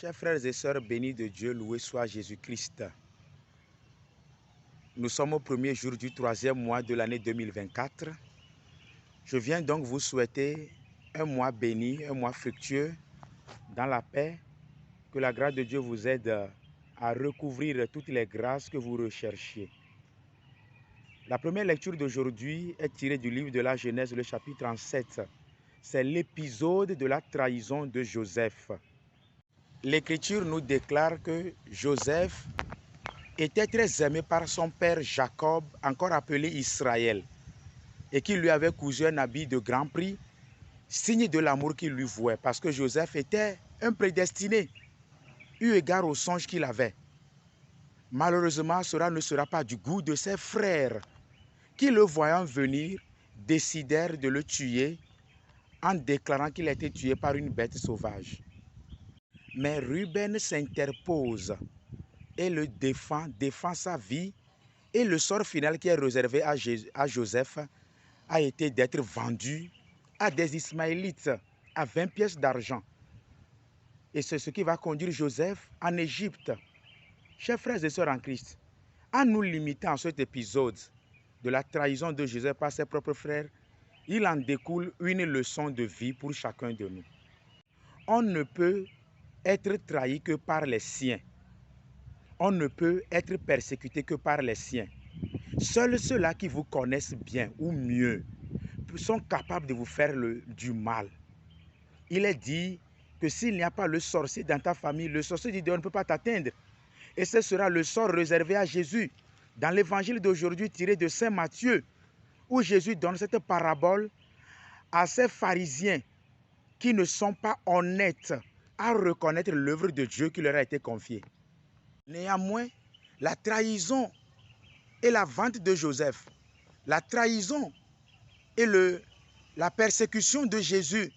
Chers frères et sœurs bénis de Dieu, loué soit Jésus-Christ. Nous sommes au premier jour du 3e mois de l'année 2024. Je viens donc vous souhaiter un mois béni, un mois fructueux, dans la paix. Que la grâce de Dieu vous aide à recouvrir toutes les grâces que vous recherchiez. La première lecture d'aujourd'hui est tirée du livre de la Genèse, le chapitre 37. C'est l'épisode de la trahison de Joseph. L'Écriture nous déclare que Joseph était très aimé par son père Jacob, encore appelé Israël, et qui lui avait cousu un habit de grand prix, signe de l'amour qu'il lui vouait, parce que Joseph était un prédestiné, eu égard au songe qu'il avait. Malheureusement, cela ne sera pas du goût de ses frères, qui, le voyant venir, décidèrent de le tuer en déclarant qu'il a été tué par une bête sauvage. Mais Ruben s'interpose et le défend sa vie, et le sort final qui est réservé à Joseph a été d'être vendu à des Ismaélites à 20 pièces d'argent. Et c'est ce qui va conduire Joseph en Égypte. Chers frères et sœurs en Christ, en nous limitant à cet épisode de la trahison de Joseph par ses propres frères, il en découle une leçon de vie pour chacun de nous. On ne peut être trahi que par les siens. On ne peut être persécuté que par les siens. Seuls ceux-là qui vous connaissent bien ou mieux sont capables de vous faire du mal. Il est dit que s'il n'y a pas le sorcier dans ta famille, le sorcier du dehors ne peut pas t'atteindre. Et ce sera le sort réservé à Jésus. Dans l'évangile d'aujourd'hui tiré de Saint Matthieu, où Jésus donne cette parabole à ces pharisiens qui ne sont pas honnêtes à reconnaître l'œuvre de Dieu qui leur a été confiée. Néanmoins, la trahison et la vente de Joseph, la trahison et la persécution de Jésus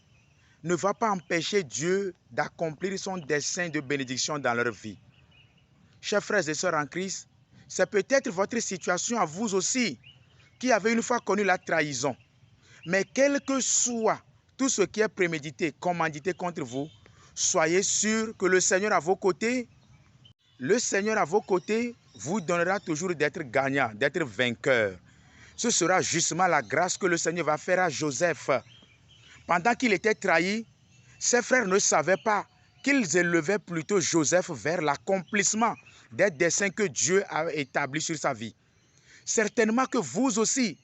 ne va pas empêcher Dieu d'accomplir son dessein de bénédiction dans leur vie. Chers frères et sœurs en Christ, c'est peut-être votre situation à vous aussi qui avez une fois connu la trahison. Mais quel que soit tout ce qui est prémédité, commandité contre vous, soyez sûrs que le Seigneur à vos côtés, vous donnera toujours d'être gagnant, d'être vainqueur. Ce sera justement la grâce que le Seigneur va faire à Joseph. Pendant qu'il était trahi, ses frères ne savaient pas qu'ils élevaient plutôt Joseph vers l'accomplissement des desseins que Dieu a établis sur sa vie. Certainement que vous aussi,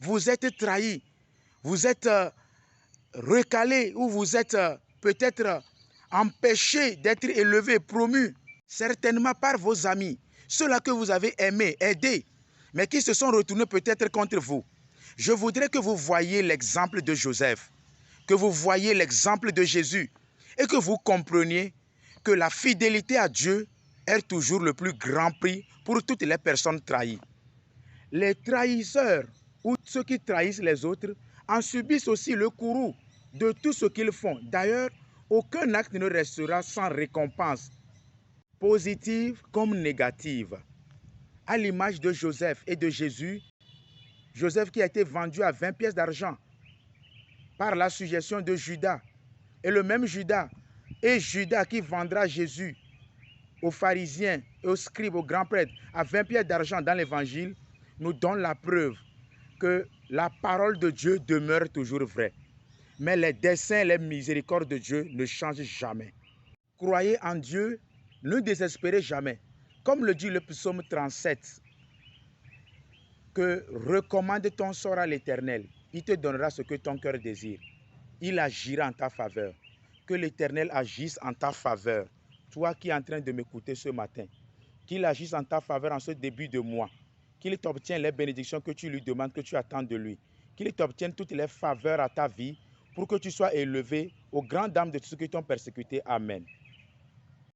vous êtes trahis, vous êtes recalés ou vous êtes peut-être empêchés d'être élevés, promus, certainement par vos amis, ceux-là que vous avez aimés, aidés, mais qui se sont retournés peut-être contre vous. Je voudrais que vous voyiez l'exemple de Joseph, que vous voyiez l'exemple de Jésus et que vous compreniez que la fidélité à Dieu est toujours le plus grand prix pour toutes les personnes trahies. Les trahisseurs ou ceux qui trahissent les autres en subissent aussi le courroux de tout ce qu'ils font. D'ailleurs, aucun acte ne restera sans récompense, positive comme négative. À l'image de Joseph et de Jésus, Joseph qui a été vendu à 20 pièces d'argent par la suggestion de Judas. Et le même Judas, et Judas qui vendra Jésus aux pharisiens et aux scribes, aux grands prêtres, à 20 pièces d'argent dans l'évangile, nous donne la preuve que la parole de Dieu demeure toujours vraie. Mais les desseins, les miséricordes de Dieu ne changent jamais. Croyez en Dieu, ne désespérez jamais. Comme le dit le psaume 37, que recommande ton sort à l'Éternel. Il te donnera ce que ton cœur désire. Il agira en ta faveur. Que l'Éternel agisse en ta faveur. Toi qui es en train de m'écouter ce matin, qu'il agisse en ta faveur en ce début de mois. Qu'il t'obtienne les bénédictions que tu lui demandes, que tu attends de lui. Qu'il t'obtienne toutes les faveurs à ta vie pour que tu sois élevé aux grandes dames de tous ceux qui t'ont persécuté. Amen.